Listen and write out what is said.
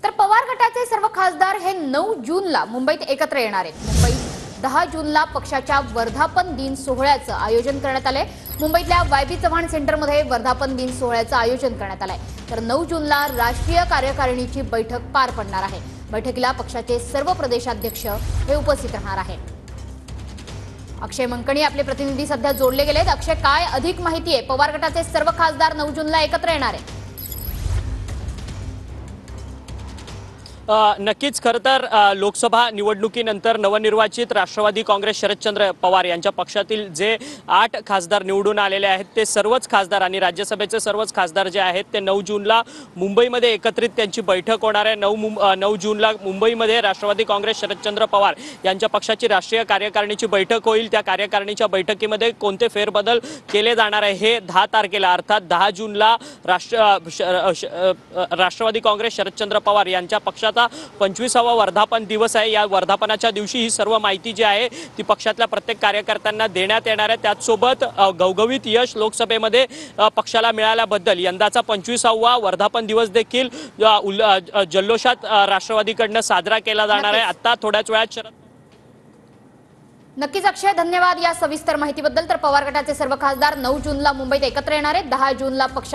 तर पवार गटाचे सर्व खासदार हे 9 जूनला मुंबईत एकत्र येणार आहेत। मुंबईत 10 जूनला पक्षाच्या वर्धापन दिन सोहळ्याचं आयोजन करण्यात आलंय। मुंबईतल्या वायबी चव्हाण सेंटरमध्ये वर्धापन दिन सोहळ्याचं आयोजन करण्यात आलंय। तर 9 जूनला राष्ट्रीय कार्यकारिणीची बैठक पार पडणार आहे। बैठकीला पक्षाचे सर्व प्रदेशाध्यक्ष हे उपस्थित राहणार आहेत। अक्षय मंकणी आपले प्रतिनिधी सध्या जोडले गेलेत। अक्षय, काय अधिक माहिती आहे? पवार गटाचे सर्व खासदार 9 जूनला एकत्र येणार आहेत। नक्कीच खरं तर लोकसभा निवडणुकीनंतर नवनिर्वाचित राष्ट्रवादी काँग्रेस शरदचंद्र पवार यांच्या पक्षातील जे 8 खासदार निवडून आलेले आहेत ते सर्वच खासदार आणि राज्यसभेचे सर्वच खासदार जे आहेत ते 9 जूनला मुंबईमध्ये एकत्रित त्यांची बैठक होणार आहे। 9 जूनला मुंबईमध्ये राष्ट्रवादी काँग्रेस शरदचंद्र पवार यांच्या पक्षाची राष्ट्रीय कार्यकारिणीची बैठक होईल। त्या कार्यकारिणीच्या बैठकीमध्ये कोणते फेरबदल केले जाणार आहे हे 10 तारखेला अर्थात 10 जूनला राष्ट्रवादी काँग्रेस शरदचंद्र पवार यांच्या पक्षात 25वा वर्धापन दिवस आहे। या वर्धापनाच्या दिवशी ही सर्व माहिती जी आहे ती पक्षातल्या प्रत्येक कार्यकर्त्यांना देण्यात येणार आहे। त्याचसोबत गवगवीत यश लोकसभेमध्ये पक्षाला मिळाल्याबद्दल यंदाचा 25वा वर्धापन दिवस देखील जल्लोषात राष्ट्रवादीकडनं साजरा केला जाणार आहे। आता थोड्याच वेळात नक्कीच अक्षय, धन्यवाद या सविस्तर माहितीबद्दल। तर पवार गटाचे सर्व खासदार 9 जूनला मुंबईत एकत्र येणार आहेत। 10 जूनला पक्ष